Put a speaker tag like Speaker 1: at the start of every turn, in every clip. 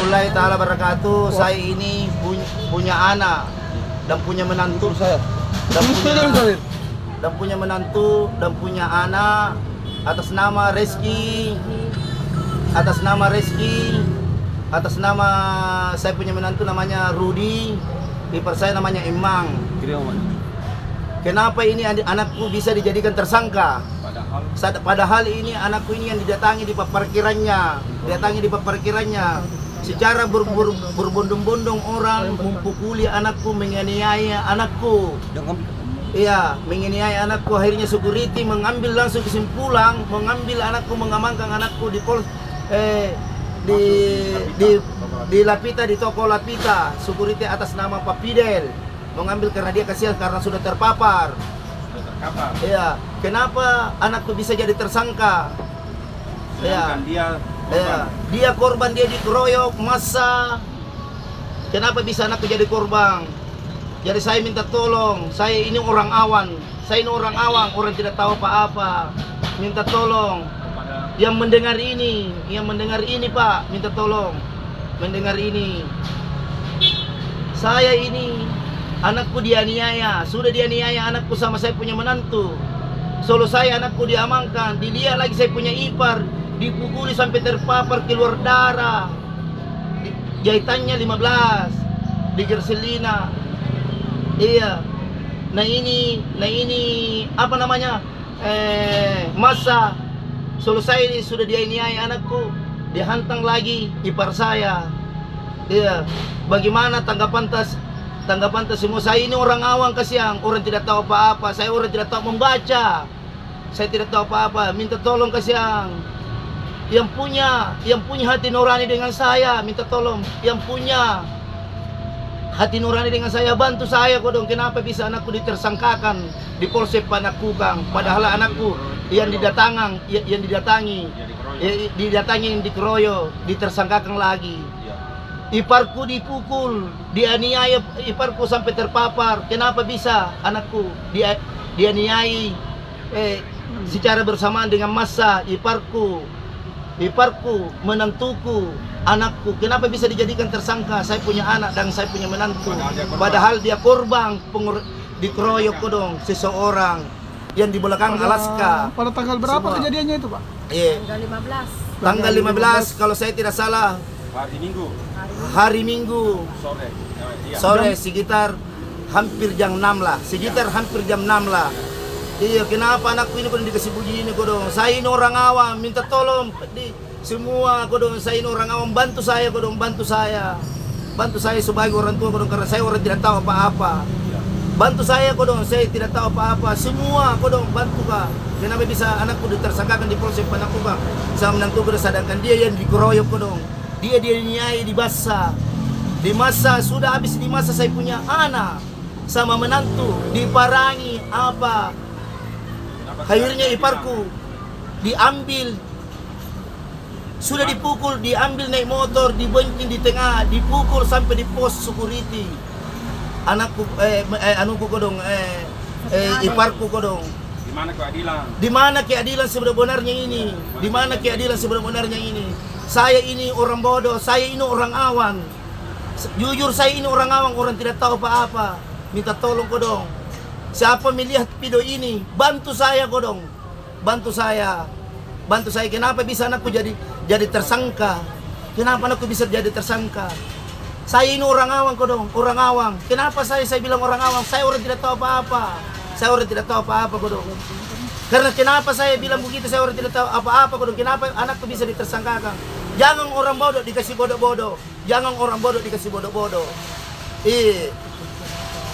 Speaker 1: warahmatullahi taala wabarakatuh. Saya ini punya anak dan punya menantu dan punya anak atas nama Reski, atas nama saya punya menantu namanya Rudi, ipar saya namanya Emang. Kenapa ini anakku bisa dijadikan tersangka? Padahal ini anakku ini yang didatangi di parkirannya, secara berbondong-bondong orang memukuli anakku, menganiaya anakku. Iya, menganiaya anakku. Akhirnya security mengambil langsung kesimpulan, mengambil anakku, mengamankan anakku di di Lapita, di toko Lapita. Security atas nama Pak Fidel mengambil karena dia kasihan karena sudah terpapar. Iya, kenapa anakku bisa jadi tersangka? Iya, dia korban, dia dikeroyok massa. Kenapa bisa anakku jadi korban? Jadi saya minta tolong, saya ini orang awam, orang tidak tahu apa-apa. Minta tolong, yang mendengar ini Pak, minta tolong, mendengar ini. Saya ini, anakku dianiaya, sudah dianiaya anakku sama saya punya menantu. Solo saya anakku diamankan, dilihat lagi saya punya ipar, dipukuli sampai terpapar keluar darah. Jahitannya 15, digerselina. Iya. Nah ini apa namanya? Masa solo saya ini sudah dianiaya anakku, dihantam lagi ipar saya. Iya. Bagaimana tanggapan semua? Saya ini orang awam kasihan, orang tidak tahu apa-apa. Saya orang tidak tahu membaca. Saya tidak tahu apa-apa. Minta tolong kasihan. Yang punya hati nurani dengan saya, minta tolong. Yang punya hati nurani dengan saya, bantu saya kodong. Kenapa bisa anakku ditersangkakan di Polsek Panakukang? Padahal anakku yang didatangi, yang dikeroyok, ditersangkakan lagi. Iparku dipukul, dianiaya iparku sampai terpapar. Kenapa bisa anakku dianiai secara bersamaan dengan massa iparku, menantuku, anakku? Kenapa bisa dijadikan tersangka? Saya punya anak dan saya punya menantu. Padahal dia korban dikeroyok kodong seseorang yang di belakang Alaska.
Speaker 2: Pada tanggal berapa kejadiannya itu, Pak?
Speaker 1: Tanggal 15 kalau saya tidak salah. Hari Minggu sore sekitar hampir jam 6 lah. Iya, kenapa anakku ini pun dikasih begini kodong? Saya ini orang awam, minta tolong semua kodong. Saya ini orang awam, bantu saya sebagai orang tua kodong, karena saya orang tidak tahu apa-apa. Bantu saya kodong, saya tidak tahu apa-apa. Semua kodong, bantu Kak. Kenapa bisa anakku ditersangkakan di Polsek Panakukang sama menantu, sedangkan dia yang dikeroyok kodong. Dia diniai di masa sudah habis di masa saya punya anak sama menantu diparangi apa? Akhirnya iparku diambil, sudah dipukul, diambil naik motor, dibonceng di tengah, dipukul sampai di pos security. Anakku anuku kodong, iparku kodong. Di mana keadilan sebenarnya ini? Di mana keadilan sebenarnya ini? Saya ini orang bodoh, saya ini orang awam. Jujur saya ini orang awam, orang tidak tahu apa-apa. Minta tolong kodong. Siapa melihat video ini, bantu saya kodong. Bantu saya. Kenapa bisa anakku jadi tersangka? Kenapa anakku bisa jadi tersangka? Saya ini orang awam kodong, orang awam. Kenapa saya bilang orang awam? Saya orang tidak tahu apa-apa. Kodong. Karena kenapa saya bilang begitu, saya orang tidak tahu apa-apa kodong. Kenapa anakku bisa ditersangkakan? Jangan orang bodoh dikasih bodoh-bodoh.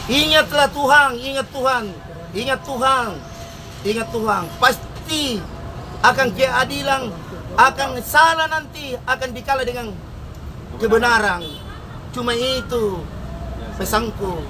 Speaker 1: Ingatlah Tuhan, ingat Tuhan. Pasti akan keadilan, akan salah nanti akan dikalah dengan kebenaran. Cuma itu pesanku.